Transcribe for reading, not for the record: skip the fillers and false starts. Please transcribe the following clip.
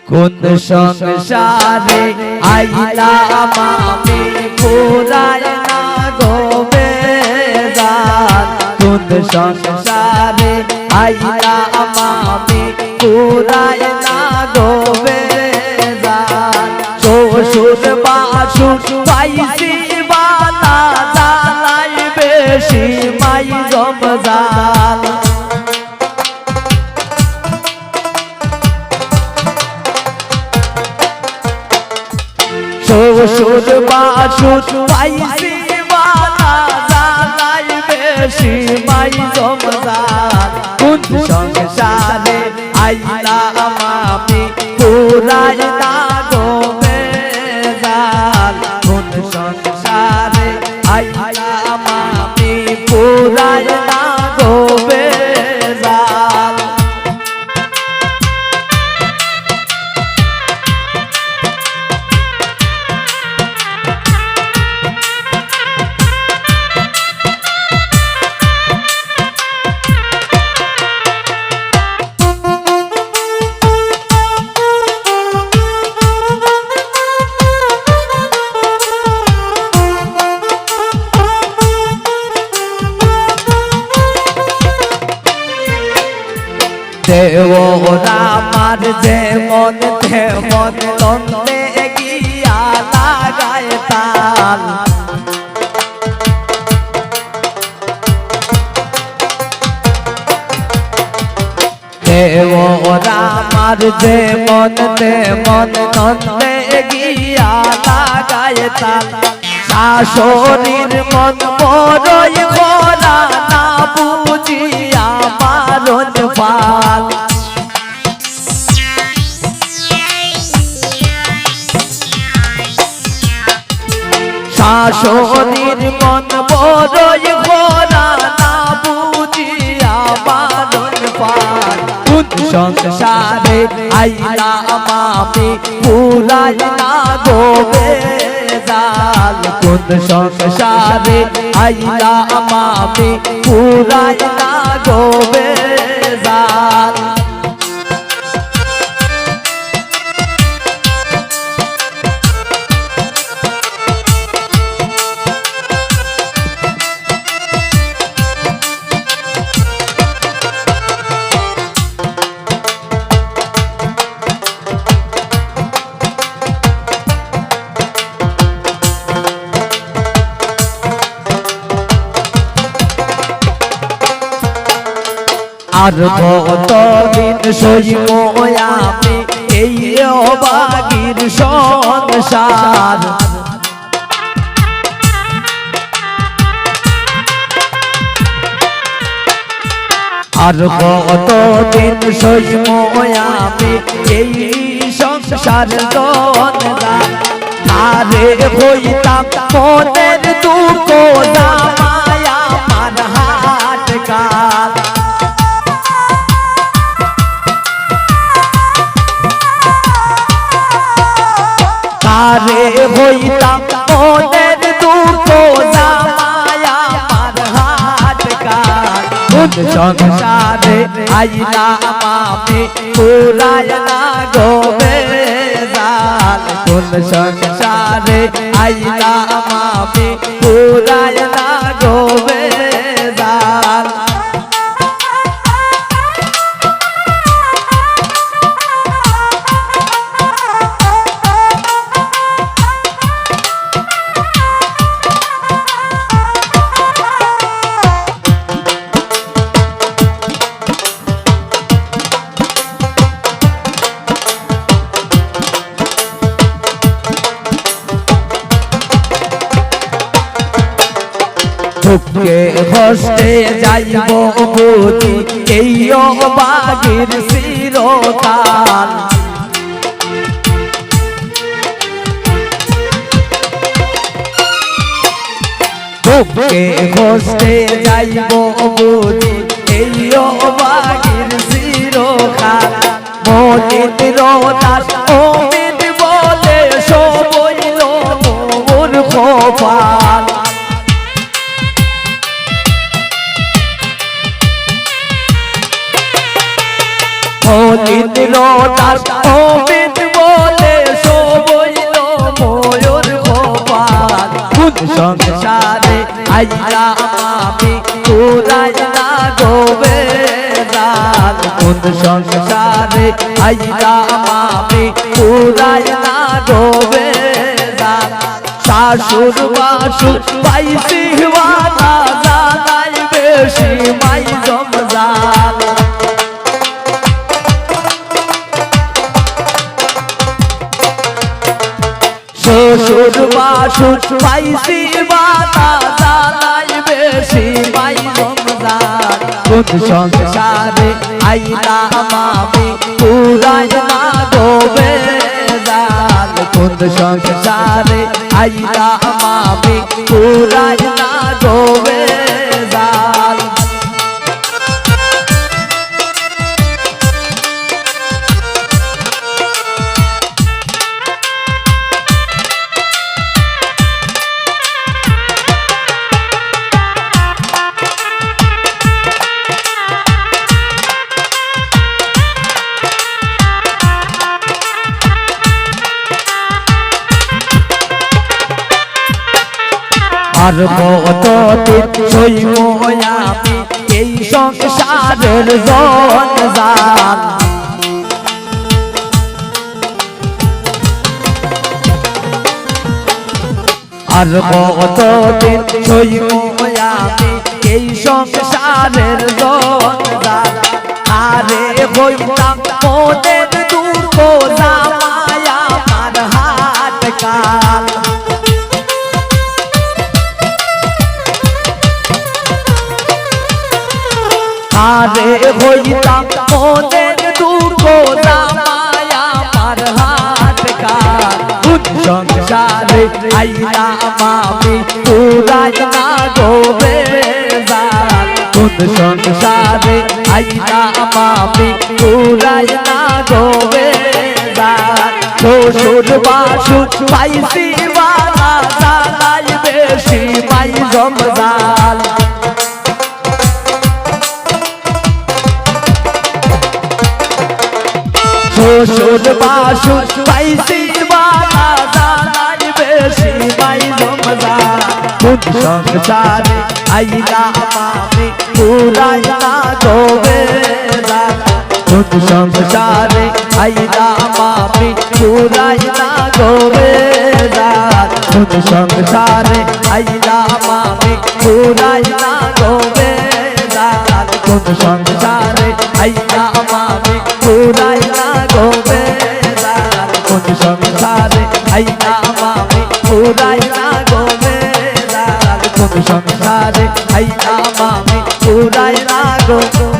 কোন সংসারে আইলাম আমি পুরায় না গো বেজান। কোন সংসারে আইলাম আমি পুরায় না গো বেজান। শ্বশুর বাসুর পাইছি বালা জ্বালাই বেশি মাই জমজান। শ্বশুর বাসুর পাইছি বালা জ্বালাই বেশি মাই জমজান। কোন সংসারে আইলাম আমি পুরাই না গো বেজান। কোন সংসারে আইলাম আমি পুরাই না গো বেজান। দেওরা আমার যেমন তেমন তন্তে গিয়া লাগায় তাল। দেওরা আমার যেমন তেমন তন্তে গিয়া লাগায় তাল। শাশুড়ির মন বড়ই খোলা না বুঝিয়া মারণ ফাল। শাশুড়ির মন বড়ই খোলা না বুঝিয়া মারণ ফাল। কোন সংসারে আইলাম আমি পুরাই না গো বেজান। কোন সংসারে আইলাম আমি পুরাই না গো বেজান। আর কতদিন সইব আমি এই অবাগির সংসার। আর কতদিন সইব আমি এই সংসার জনদান। আরে হইতাম মনের দুঃখ জামায় আমার হাট কাল। আরে হইতাম মনের দুঃখ জামায় আমার হাট কাল। কোন সংসারে আইলাম আমি পুরাই না গো বেজান। কোন সংসারে আইলাম আমি পুরাই না গো বেজান। দুঃখে কষ্টে যাইব বুঝি এই অবাগির চিরকাল। দুঃখে কষ্টে যাইব বুঝি এই অবাগির চিরকাল। মনির দাস অমিত বলে সবইল মোর কপাল। মনির দাস অমিত আইলাম আমি পুরাই না গোবে জাল কোন সংসারে আইলাম আমি পুরাই না গোবে জাল শাশুর বাসুর পাইছি ওয়ালা জানাই বেশি মাই জমজাল শ্বশুর বাসুর পাইছি ওয়ালা জানাই বেশি মাই জমজাল কোন সংসারে আইলাম আমি পুরাই না গোবে জাল কোন সংসারে আইলাম আমি পুরাই না গোবে জাল আর কতদিন সইব আমি এই সংসারের জঞ্জাল আর কতদিন সইব আমি এই সংসারের জঞ্জাল আরে হইতাম মনের দুঃখ জামাই আমার হাত কাল আরে হইতাম মনের দুঃখ জামাই আমার হাত কাল কোন সংসারে আইলাম আমি পুরাই না গোবে জাল কোন সংসারে আইলাম আমি পুরাই না গোবে জাল শ্বশুর বাসুর পাইছি ওয়ালা জানাই বেশি মাই জমজাল শ্বশুর বাসুর পাইছি ওয়ালা জানাই বেশি মাই জমজাল কোন সংসারে আইলাম আমি পুরাই না গোবে জাল কোন সংসারে আইলাম আমি পুরাই না গোবে জাল কোন সংসারে আইলাম আমি পুরাই না গোবে জাল কোন সংসারে আইলাম আমি পুরাই না গোবে জাল কোন সংসারে আইলাম আমি পুরাই না গোবে জাল কোন সংসারে আইলাম আমি পুরাই না গোবে